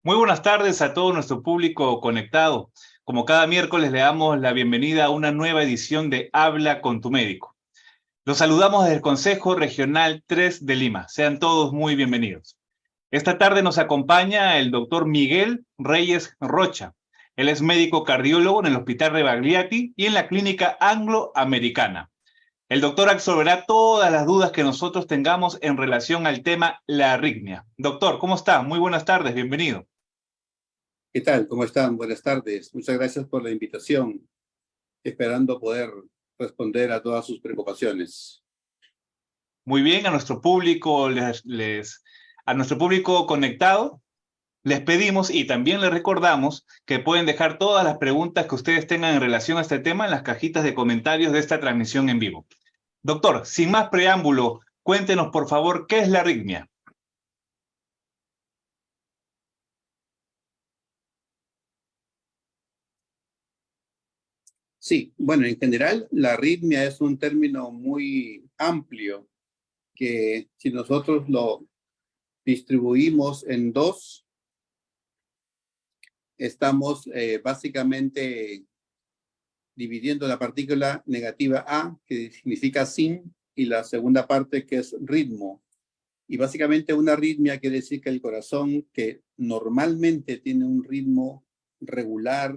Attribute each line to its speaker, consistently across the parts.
Speaker 1: Muy buenas tardes a todo nuestro público conectado. Como cada miércoles le damos la bienvenida a una nueva edición de Habla con tu médico. Los saludamos desde el Consejo Regional 3 de Lima. Sean todos muy bienvenidos. Esta tarde nos acompaña el doctor Miguel Reyes Rocha. Él es médico cardiólogo en el Hospital Rebagliati y en la Clínica Anglo-Americana. El doctor absolverá todas las dudas que nosotros tengamos en relación al tema la arritmia. Doctor, ¿cómo está? Muy buenas tardes, bienvenido.
Speaker 2: ¿Qué tal? ¿Cómo están? Buenas tardes. Muchas gracias por la invitación. Esperando poder responder a todas sus preocupaciones.
Speaker 1: Muy bien, a nuestro público, a nuestro público conectado, les pedimos y también les recordamos que pueden dejar todas las preguntas que ustedes tengan en relación a este tema en las cajitas de comentarios de esta transmisión en vivo. Doctor, sin más preámbulo, cuéntenos por favor qué es la arritmia.
Speaker 2: Sí, bueno, en general, la arritmia es un término muy amplio que si nosotros lo distribuimos en dos, estamos básicamente dividiendo la partícula negativa A, que significa sin, y la segunda parte que es ritmo. Y básicamente una arritmia quiere decir que el corazón, que normalmente tiene un ritmo regular,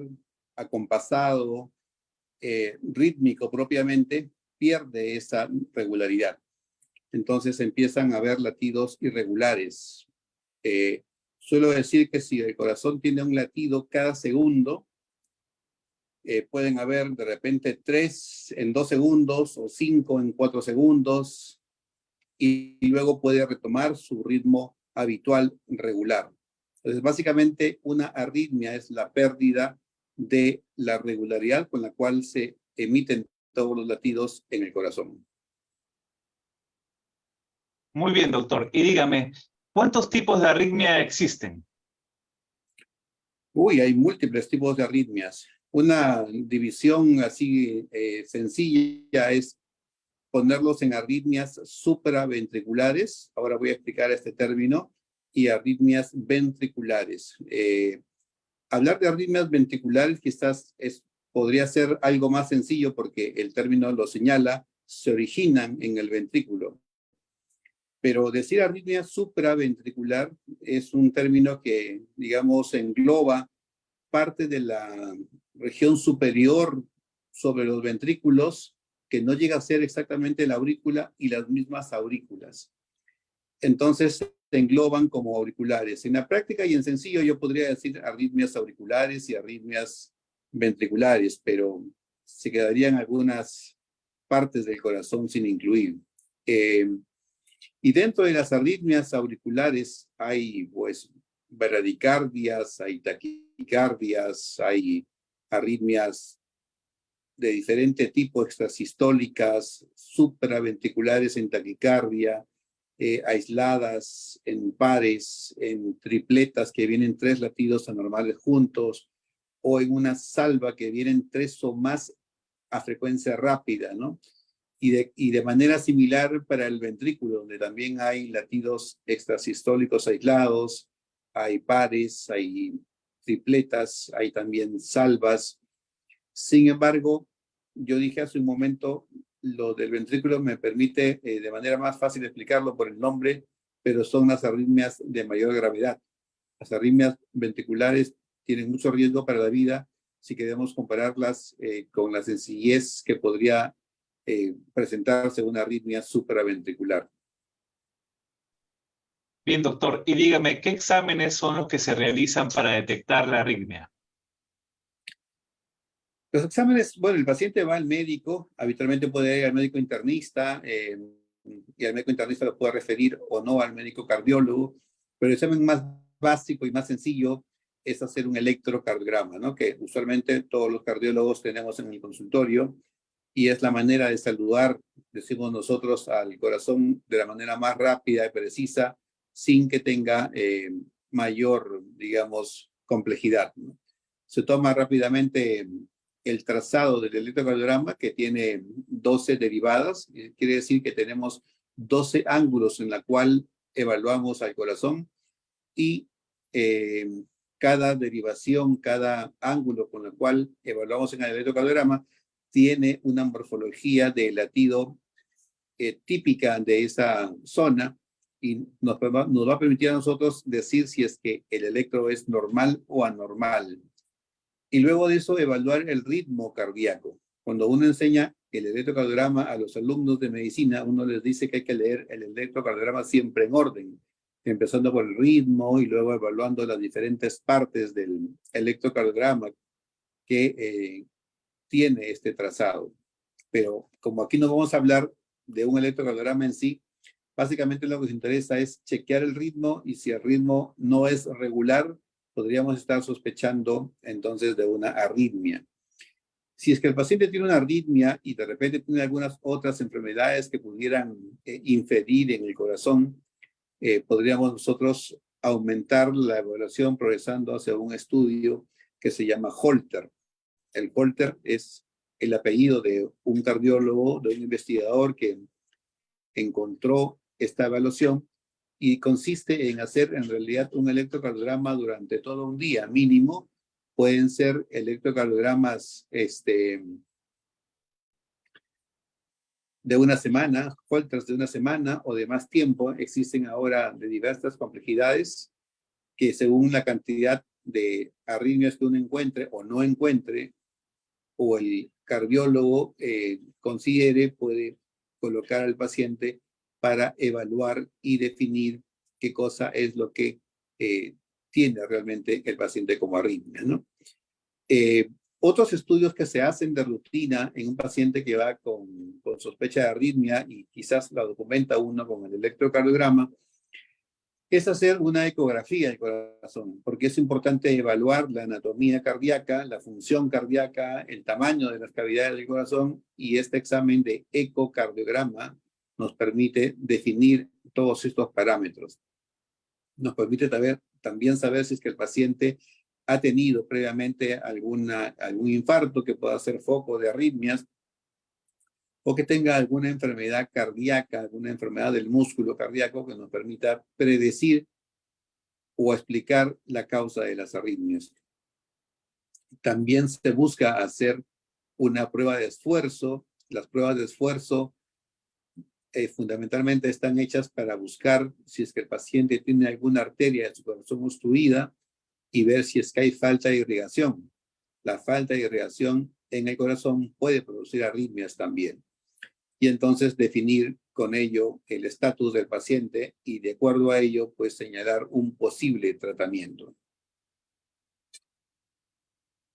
Speaker 2: acompasado, rítmico propiamente, pierde esa regularidad. Entonces empiezan a haber latidos irregulares. Suelo decir que si el corazón tiene un latido cada segundo, pueden haber de repente 3 en 2 segundos o 5 en 4 segundos y luego puede retomar su ritmo habitual regular. Entonces, básicamente una arritmia es la pérdida de la regularidad con la cual se emiten todos los latidos en el corazón.
Speaker 1: Muy bien, doctor. Y dígame, ¿cuántos tipos de arritmia existen?
Speaker 2: Hay múltiples tipos de arritmias. Una división así sencilla es ponerlos en arritmias supraventriculares. Ahora voy a explicar este término. Y arritmias ventriculares. Hablar de arritmias ventriculares quizás podría ser algo más sencillo porque el término lo señala, se originan en el ventrículo. Pero decir arritmia supraventricular es un término que, digamos, engloba parte de la región superior sobre los ventrículos que no llega a ser exactamente la aurícula y las mismas aurículas. Entonces se engloban como auriculares. En la práctica y en sencillo yo podría decir arritmias auriculares y arritmias ventriculares, pero se quedarían algunas partes del corazón sin incluir. Y dentro de las arritmias auriculares hay pues bradicardias, hay taquicardias, hay arritmias de diferente tipo, extrasistólicas, supraventriculares en taquicardia, aisladas, en pares, en tripletas que vienen 3 latidos anormales juntos, o en una salva que vienen 3 o más a frecuencia rápida, ¿no? Y de manera similar para el ventrículo, donde también hay latidos extrasistólicos aislados, hay pares, hay tripletas, hay también salvas. Sin embargo, yo dije hace un momento, lo del ventrículo me permite de manera más fácil explicarlo por el nombre, pero son las arritmias de mayor gravedad. Las arritmias ventriculares tienen mucho riesgo para la vida si queremos compararlas con la sencillez que podría presentarse una arritmia supraventricular.
Speaker 1: Bien, doctor. Y dígame, ¿qué exámenes son los que se realizan para detectar la arritmia?
Speaker 2: Los exámenes, bueno, el paciente va al médico, habitualmente puede ir al médico internista, y el médico internista lo puede referir o no al médico cardiólogo, pero el examen más básico y más sencillo es hacer un electrocardiograma, ¿no? Que usualmente todos los cardiólogos tenemos en el consultorio y es la manera de saludar, decimos nosotros, al corazón de la manera más rápida y precisa, sin que tenga mayor, digamos, complejidad, ¿no? Se toma rápidamente el trazado del electrocardiograma, que tiene 12 derivadas, quiere decir que tenemos 12 ángulos en la cual evaluamos al corazón y cada derivación, cada ángulo con el cual evaluamos en el electrocardiograma tiene una morfología de latido típica de esa zona y nos va a permitir a nosotros decir si es que el electro es normal o anormal. Y luego de eso evaluar el ritmo cardíaco. Cuando uno enseña el electrocardiograma a los alumnos de medicina, uno les dice que hay que leer el electrocardiograma siempre en orden, empezando por el ritmo y luego evaluando las diferentes partes del electrocardiograma que tiene este trazado. Pero como aquí no vamos a hablar de un electrocardiograma en sí, básicamente lo que nos interesa es chequear el ritmo y si el ritmo no es regular, podríamos estar sospechando entonces de una arritmia. Si es que el paciente tiene una arritmia y de repente tiene algunas otras enfermedades que pudieran inferir en el corazón, podríamos nosotros aumentar la evaluación progresando hacia un estudio que se llama Holter. El Holter es el apellido de un cardiólogo, de un investigador que encontró esta evaluación y consiste en hacer en realidad un electrocardiograma durante todo un día mínimo. Pueden ser electrocardiogramas de una semana, Holters de una semana o de más tiempo. Existen ahora de diversas complejidades que según la cantidad de arritmias que uno encuentre o no encuentre, o el cardiólogo considere, puede colocar al paciente para evaluar y definir qué cosa es lo que tiene realmente el paciente como arritmia, ¿no? Otros estudios que se hacen de rutina en un paciente que va con sospecha de arritmia y quizás la documenta uno con el electrocardiograma, es hacer una ecografía del corazón, porque es importante evaluar la anatomía cardíaca, la función cardíaca, el tamaño de las cavidades del corazón, y este examen de ecocardiograma nos permite definir todos estos parámetros. Nos permite también saber si es que el paciente ha tenido previamente algún infarto que pueda ser foco de arritmias, o que tenga alguna enfermedad cardíaca, alguna enfermedad del músculo cardíaco que nos permita predecir o explicar la causa de las arritmias. También se busca hacer una prueba de esfuerzo. Las pruebas de esfuerzo fundamentalmente están hechas para buscar si es que el paciente tiene alguna arteria de su corazón obstruida y ver si es que hay falta de irrigación. La falta de irrigación en el corazón puede producir arritmias también. Y entonces definir con ello el estatus del paciente y de acuerdo a ello, pues señalar un posible tratamiento.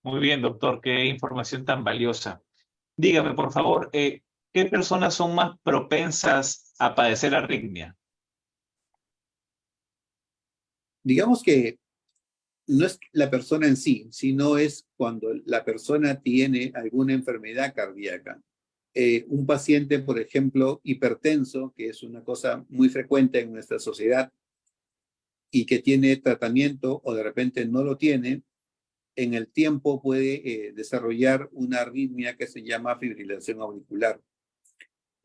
Speaker 1: Muy bien, doctor, qué información tan valiosa. Dígame, por favor, ¿qué personas son más propensas a padecer arritmia?
Speaker 2: Digamos que no es la persona en sí, sino es cuando la persona tiene alguna enfermedad cardíaca. Un paciente, por ejemplo, hipertenso, que es una cosa muy frecuente en nuestra sociedad y que tiene tratamiento o de repente no lo tiene, en el tiempo puede desarrollar una arritmia que se llama fibrilación auricular.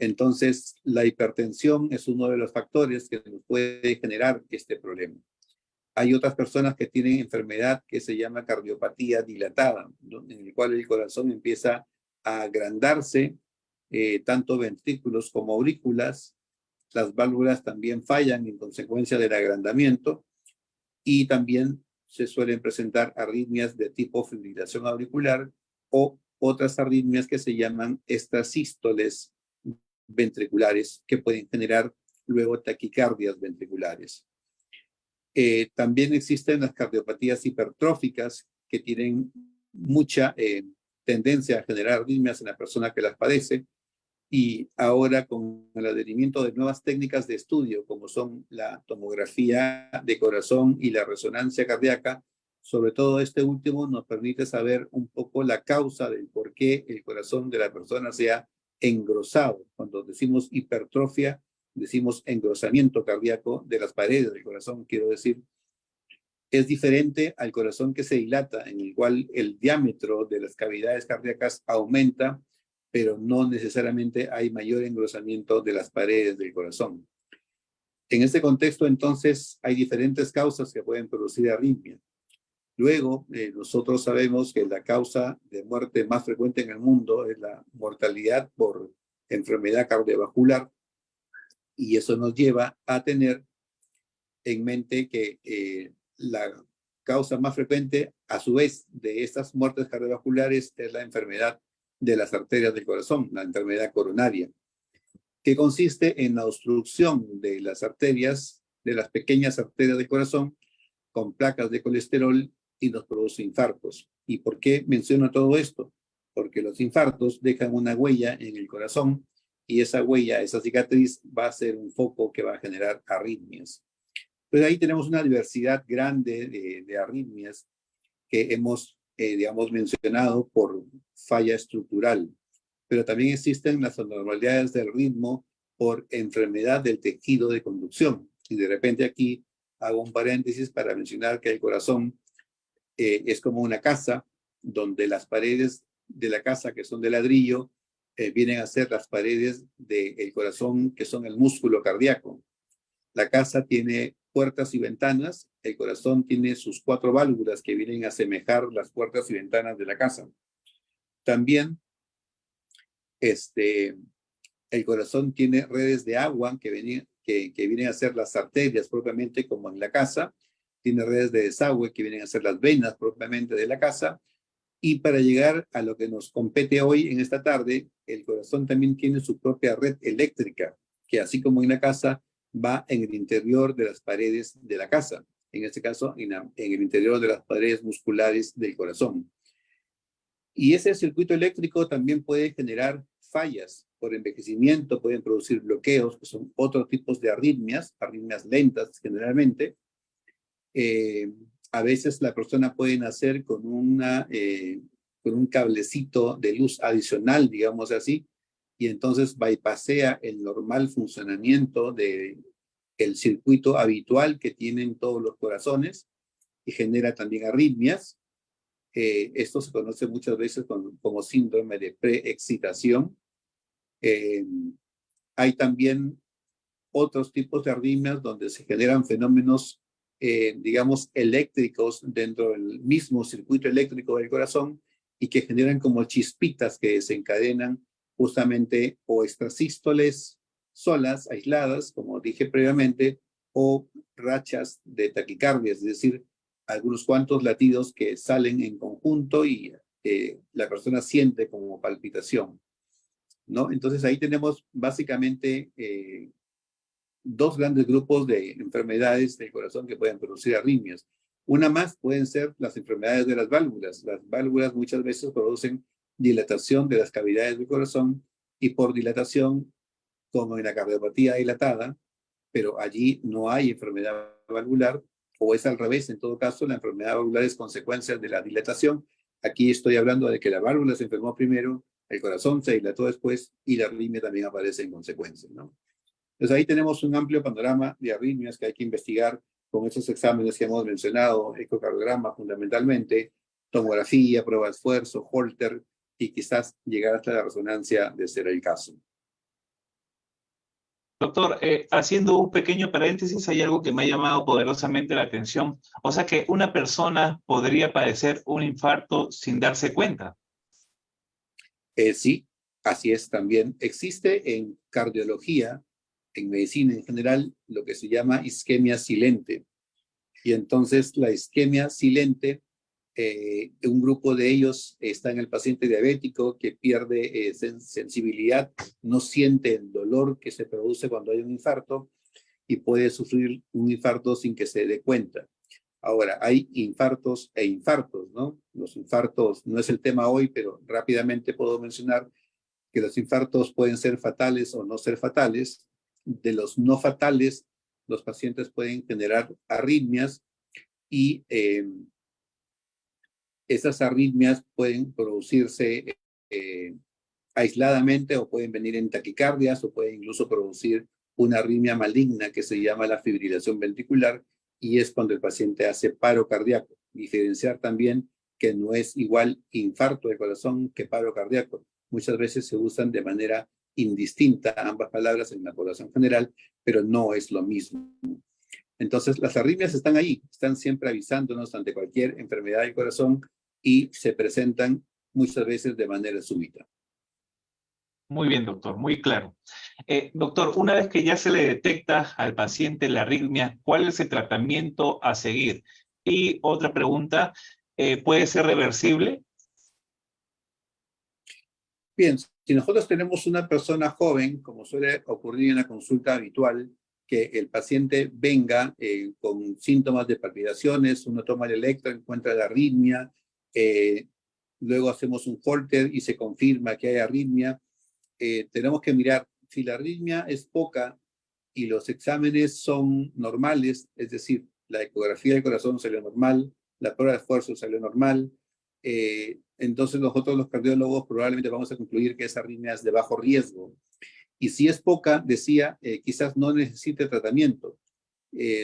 Speaker 2: Entonces, la hipertensión es uno de los factores que nos puede generar este problema. Hay otras personas que tienen enfermedad que se llama cardiopatía dilatada, ¿no? En el cual el corazón empieza a agrandarse, tanto ventrículos como aurículas. Las válvulas también fallan en consecuencia del agrandamiento y también se suelen presentar arritmias de tipo fibrilación auricular o otras arritmias que se llaman extrasístoles ventriculares que pueden generar luego taquicardias ventriculares. También existen las cardiopatías hipertróficas que tienen mucha tendencia a generar arritmias en la persona que las padece y ahora con el advenimiento de nuevas técnicas de estudio como son la tomografía de corazón y la resonancia cardíaca, sobre todo este último nos permite saber un poco la causa del por qué el corazón de la persona se ha engrosado. Cuando decimos hipertrofia, decimos engrosamiento cardíaco de las paredes del corazón, quiero decir. Es diferente al corazón que se dilata, en el cual el diámetro de las cavidades cardíacas aumenta, pero no necesariamente hay mayor engrosamiento de las paredes del corazón. En este contexto, entonces, hay diferentes causas que pueden producir arritmia. Luego, nosotros sabemos que la causa de muerte más frecuente en el mundo es la mortalidad por enfermedad cardiovascular, y eso nos lleva a tener en mente que la causa más frecuente, a su vez, de estas muertes cardiovasculares es la enfermedad de las arterias del corazón, la enfermedad coronaria, que consiste en la obstrucción de las arterias, de las pequeñas arterias del corazón, con placas de colesterol, y nos produce infartos. ¿Y por qué menciono todo esto? Porque los infartos dejan una huella en el corazón, y esa huella, esa cicatriz, va a ser un foco que va a generar arritmias. Pues ahí tenemos una diversidad grande de arritmias que hemos, digamos, mencionado por falla estructural, pero también existen las anormalidades del ritmo por enfermedad del tejido de conducción. Y de repente aquí hago un paréntesis para mencionar que el corazón es como una casa, donde las paredes de la casa, que son de ladrillo, vienen a ser las paredes del corazón, que son el músculo cardíaco. La casa tiene puertas y ventanas, el corazón tiene sus 4 válvulas que vienen a asemejar las puertas y ventanas de la casa. También el corazón tiene redes de agua que vienen a ser las arterias propiamente, como en la casa. Tiene redes de desagüe que vienen a ser las venas propiamente de la casa. Y para llegar a lo que nos compete hoy en esta tarde, el corazón también tiene su propia red eléctrica, que así como en la casa, va en el interior de las paredes de la casa. En este caso, en el interior de las paredes musculares del corazón. Y ese circuito eléctrico también puede generar fallas por envejecimiento, pueden producir bloqueos, que son otros tipos de arritmias, arritmias lentas generalmente. A veces la persona puede nacer con un cablecito de luz adicional, digamos así, y entonces bypassea el normal funcionamiento del circuito habitual que tienen todos los corazones y genera también arritmias. Esto se conoce muchas veces como síndrome de preexcitación. Hay también otros tipos de arritmias donde se generan fenómenos, digamos, eléctricos dentro del mismo circuito eléctrico del corazón, y que generan como chispitas que desencadenan justamente o extrasístoles solas, aisladas, como dije previamente, o rachas de taquicardia, es decir, algunos cuantos latidos que salen en conjunto y la persona siente como palpitación, ¿no? Entonces ahí tenemos básicamente 2 grandes grupos de enfermedades del corazón que pueden producir arritmias. Una más pueden ser las enfermedades de las válvulas. Las válvulas muchas veces producen dilatación de las cavidades del corazón, y por dilatación, como en la cardiopatía dilatada, pero allí no hay enfermedad valvular, o es al revés, en todo caso, la enfermedad valvular es consecuencia de la dilatación. Aquí estoy hablando de que la válvula se enfermó primero, el corazón se dilató después, y la arritmia también aparece en consecuencia, ¿no? Entonces ahí tenemos un amplio panorama de arritmias que hay que investigar con esos exámenes que hemos mencionado: ecocardiograma fundamentalmente, tomografía, prueba de esfuerzo, Holter, y quizás llegar hasta la resonancia de ser el caso.
Speaker 1: Doctor, haciendo un pequeño paréntesis, hay algo que me ha llamado poderosamente la atención. O sea que una persona podría padecer un infarto sin darse cuenta.
Speaker 2: Sí, así es también. Existe en cardiología, en medicina en general, lo que se llama isquemia silente. Y entonces la isquemia silente, un grupo de ellos está en el paciente diabético que pierde sensibilidad, no siente el dolor que se produce cuando hay un infarto, y puede sufrir un infarto sin que se dé cuenta. Ahora, hay infartos e infartos, ¿no? Los infartos no es el tema hoy, pero rápidamente puedo mencionar que los infartos pueden ser fatales o no ser fatales. De los no fatales, los pacientes pueden generar arritmias, y esas arritmias pueden producirse aisladamente, o pueden venir en taquicardias, o pueden incluso producir una arritmia maligna que se llama la fibrilación ventricular, y es cuando el paciente hace paro cardíaco. Diferenciar también que no es igual infarto del corazón que paro cardíaco. Muchas veces se usan de manera indistinta ambas palabras en la población general, pero no es lo mismo. Entonces, las arritmias están ahí, están siempre avisándonos ante cualquier enfermedad del corazón y se presentan muchas veces de manera súbita.
Speaker 1: Muy bien, doctor, muy claro. Doctor, una vez que ya se le detecta al paciente la arritmia, ¿cuál es el tratamiento a seguir? Y otra pregunta, ¿puede ser reversible?
Speaker 2: Bien, si nosotros tenemos una persona joven, como suele ocurrir en la consulta habitual, que el paciente venga con síntomas de palpitaciones, uno toma el electro, encuentra la arritmia, luego hacemos un Holter y se confirma que hay arritmia, tenemos que mirar si la arritmia es poca y los exámenes son normales, es decir, la ecografía del corazón salió normal, la prueba de esfuerzo salió normal, entonces nosotros los cardiólogos probablemente vamos a concluir que esa arritmia es de bajo riesgo. Y si es poca, decía, quizás no necesite tratamiento.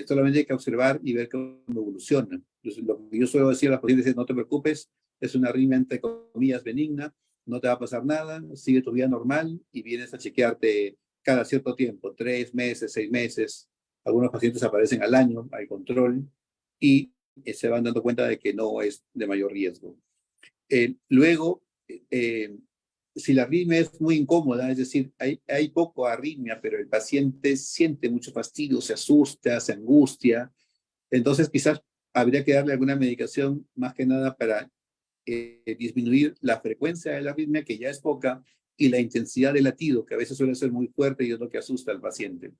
Speaker 2: Solamente hay que observar y ver cómo evoluciona. Entonces, lo que yo suelo decir a los pacientes es, no te preocupes, es una arritmia entre comillas benigna, no te va a pasar nada, sigue tu vida normal y vienes a chequearte cada cierto tiempo, 3 meses, 6 meses. Algunos pacientes aparecen al año, hay control y se van dando cuenta de que no es de mayor riesgo. Luego, si la arritmia es muy incómoda, es decir, hay poco arritmia, pero el paciente siente mucho fastidio, se asusta, se angustia, entonces quizás habría que darle alguna medicación más que nada para disminuir la frecuencia de la arritmia, que ya es poca, y la intensidad del latido, que a veces suele ser muy fuerte y es lo que asusta al paciente.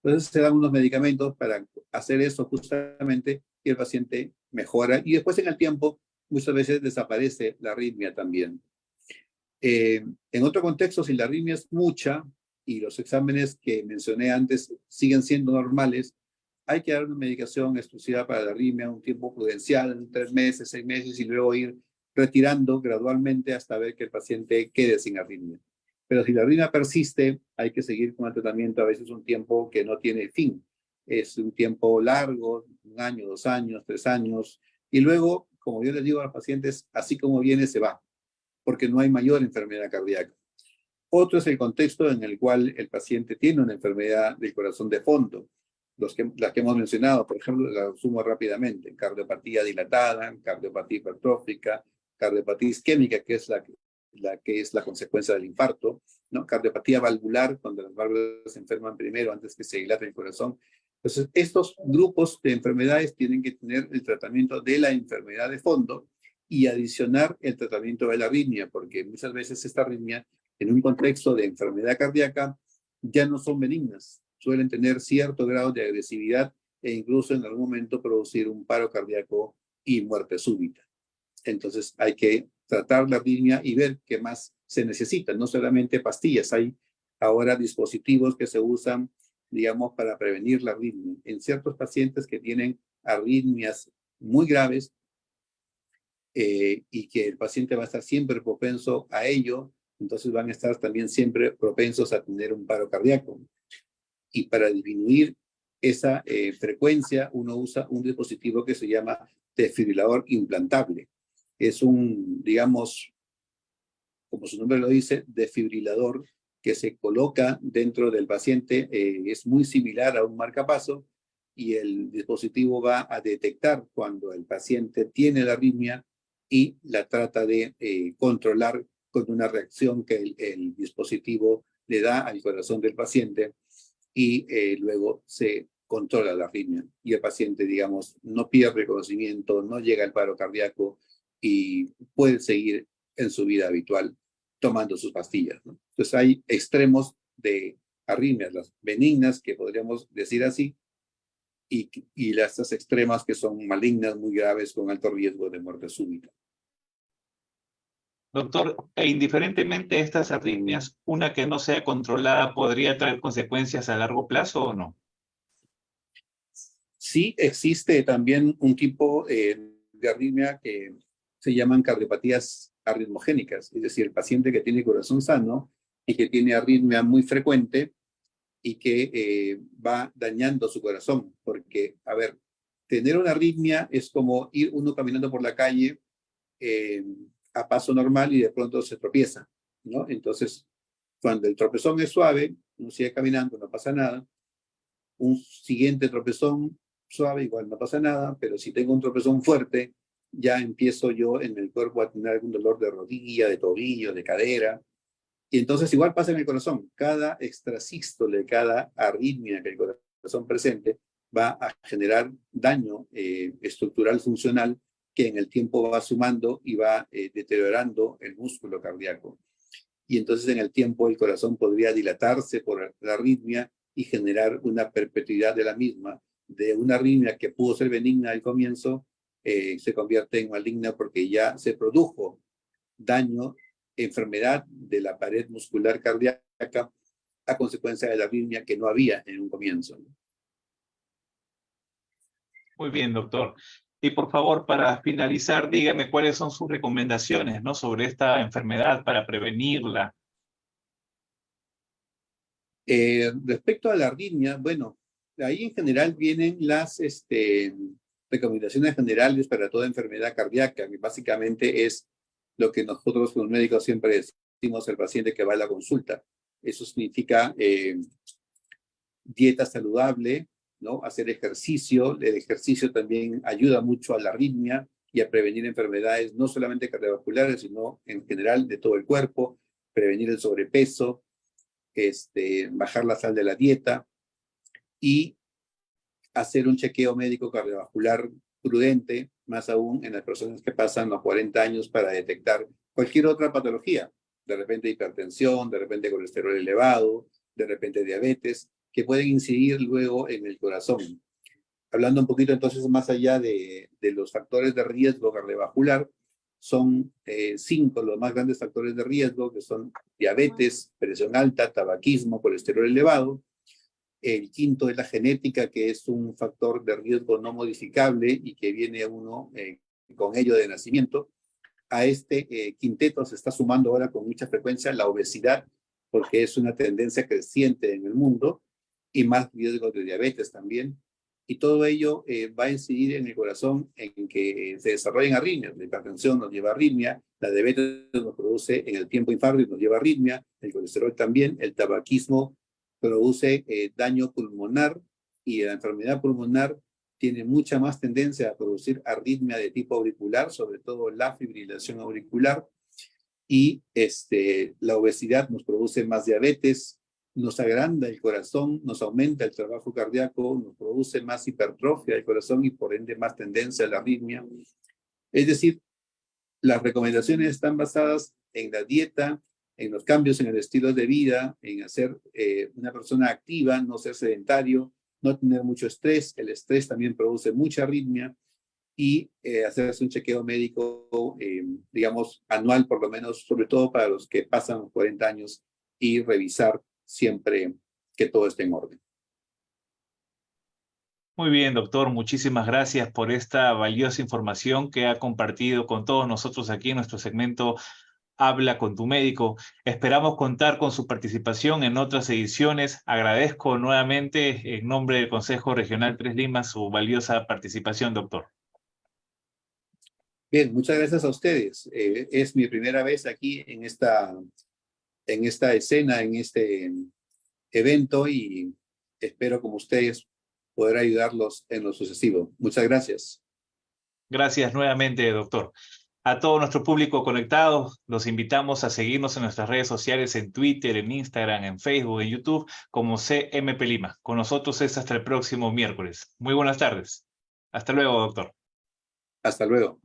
Speaker 2: Entonces se dan unos medicamentos para hacer eso justamente y el paciente mejora y después en el tiempo muchas veces desaparece la arritmia también. En otro contexto, si la arritmia es mucha y los exámenes que mencioné antes siguen siendo normales, hay que dar una medicación exclusiva para la arritmia, un tiempo prudencial, 3 meses, 6 meses, y luego ir retirando gradualmente hasta ver que el paciente quede sin arritmia. Pero si la arritmia persiste, hay que seguir con el tratamiento, a veces un tiempo que no tiene fin. Es un tiempo largo, 1 año, 2 años, 3 años, y luego, como yo les digo a los pacientes, así como viene, se va, porque no hay mayor enfermedad cardíaca. Otro es el contexto en el cual el paciente tiene una enfermedad del corazón de fondo, las que hemos mencionado, por ejemplo, las resumo rápidamente: cardiopatía dilatada, cardiopatía hipertrófica, cardiopatía isquémica, que es la consecuencia del infarto, ¿no? Cardiopatía valvular, cuando las válvulas se enferman primero antes que se dilate el corazón. Entonces, estos grupos de enfermedades tienen que tener el tratamiento de la enfermedad de fondo y adicionar el tratamiento de la arritmia, porque muchas veces esta arritmia, en un contexto de enfermedad cardíaca, ya no son benignas, suelen tener cierto grado de agresividad e incluso en algún momento producir un paro cardíaco y muerte súbita. Entonces hay que tratar la arritmia y ver qué más se necesita, no solamente pastillas, hay ahora dispositivos que se usan, digamos, para prevenir la arritmia. En ciertos pacientes que tienen arritmias muy graves, y que el paciente va a estar siempre propenso a ello, entonces van a estar también siempre propensos a tener un paro cardíaco. Y para disminuir esa frecuencia, uno usa un dispositivo que se llama desfibrilador implantable. Es un, digamos, como su nombre lo dice, desfibrilador que se coloca dentro del paciente, es muy similar a un marcapaso, y el dispositivo va a detectar cuando el paciente tiene la arritmia y la trata de controlar con una reacción que el dispositivo le da al corazón del paciente, y luego se controla la arritmia y el paciente, digamos, no pierde conocimiento, no llega al paro cardíaco y puede seguir en su vida habitual tomando sus pastillas, ¿no? Entonces hay extremos de arritmias, las benignas, que podríamos decir así, y las extremas que son malignas, muy graves, con alto riesgo de muerte súbita.
Speaker 1: Doctor, e indiferentemente de estas arritmias, una que no sea controlada podría traer consecuencias a largo plazo o no.
Speaker 2: Sí existe también un tipo de arritmia que se llaman cardiopatías arritmogénicas, es decir, el paciente que tiene corazón sano y que tiene arritmia muy frecuente y que va dañando su corazón, porque, a ver, tener una arritmia es como ir uno caminando por la calle eh, a paso normal y de pronto se tropieza, ¿no? Entonces, cuando el tropezón es suave, uno sigue caminando, no pasa nada. Un siguiente tropezón suave, igual no pasa nada, pero si tengo un tropezón fuerte, ya empiezo yo en el cuerpo a tener algún dolor de rodilla, de tobillo, de cadera. Y entonces igual pasa en el corazón. Cada extrasístole, cada arritmia que el corazón presente va a generar daño estructural funcional que en el tiempo va sumando y va deteriorando el músculo cardíaco. Y entonces en el tiempo el corazón podría dilatarse por la arritmia y generar una perpetuidad de la misma. De una arritmia que pudo ser benigna al comienzo, se convierte en maligna porque ya se produjo daño, enfermedad de la pared muscular cardíaca a consecuencia de la arritmia que no había en un comienzo.
Speaker 1: Muy bien, doctor. Y por favor, para finalizar, dígame cuáles son sus recomendaciones, ¿no?, sobre esta enfermedad para prevenirla.
Speaker 2: Respecto a la arritmia, bueno, ahí en general vienen las recomendaciones generales para toda enfermedad cardíaca, que básicamente es lo que nosotros los médicos siempre decimos al paciente que va a la consulta. Eso significa dieta saludable, ¿no? Hacer ejercicio. El ejercicio también ayuda mucho a la arritmia y a prevenir enfermedades no solamente cardiovasculares, sino en general de todo el cuerpo, prevenir el sobrepeso, bajar la sal de la dieta y hacer un chequeo médico cardiovascular prudente, más aún en las personas que pasan los 40 años para detectar cualquier otra patología, de repente hipertensión, de repente colesterol elevado, de repente diabetes, que pueden incidir luego en el corazón. Hablando un poquito entonces más allá de los factores de riesgo cardiovascular, son 5 los más grandes factores de riesgo, que son diabetes, presión alta, tabaquismo, colesterol elevado. El quinto es la genética, que es un factor de riesgo no modificable y que viene uno con ello de nacimiento. A este quinteto se está sumando ahora con mucha frecuencia la obesidad, porque es una tendencia creciente en el mundo, y más riesgos de diabetes también. Y todo ello va a incidir en el corazón en que se desarrollen arritmias. La hipertensión nos lleva a arritmia, la diabetes nos produce en el tiempo infarto y nos lleva a arritmia, el colesterol también, el tabaquismo produce daño pulmonar, y la enfermedad pulmonar tiene mucha más tendencia a producir arritmia de tipo auricular, sobre todo la fibrilación auricular, y la obesidad nos produce más diabetes, nos agranda el corazón, nos aumenta el trabajo cardíaco, nos produce más hipertrofia del corazón y por ende más tendencia a la arritmia. Es decir, las recomendaciones están basadas en la dieta, en los cambios en el estilo de vida, en ser una persona activa, no ser sedentario, no tener mucho estrés. El estrés también produce mucha arritmia, y hacerse un chequeo médico, digamos, anual por lo menos, sobre todo para los que pasan los 40 años, y revisar siempre que todo esté en orden.
Speaker 1: Muy bien, doctor. Muchísimas gracias por esta valiosa información que ha compartido con todos nosotros aquí en nuestro segmento Habla con tu médico. Esperamos contar con su participación en otras ediciones. Agradezco nuevamente en nombre del Consejo Regional 3 Lima su valiosa participación, doctor.
Speaker 2: Bien, muchas gracias a ustedes. Es mi primera vez aquí en esta escena, en este evento, y espero, como ustedes, poder ayudarlos en lo sucesivo. Muchas gracias.
Speaker 1: Gracias nuevamente, doctor. A todo nuestro público conectado, los invitamos a seguirnos en nuestras redes sociales, en Twitter, en Instagram, en Facebook, en YouTube, como CMP Lima. Con nosotros es hasta el próximo miércoles. Muy buenas tardes. Hasta luego, doctor.
Speaker 2: Hasta luego.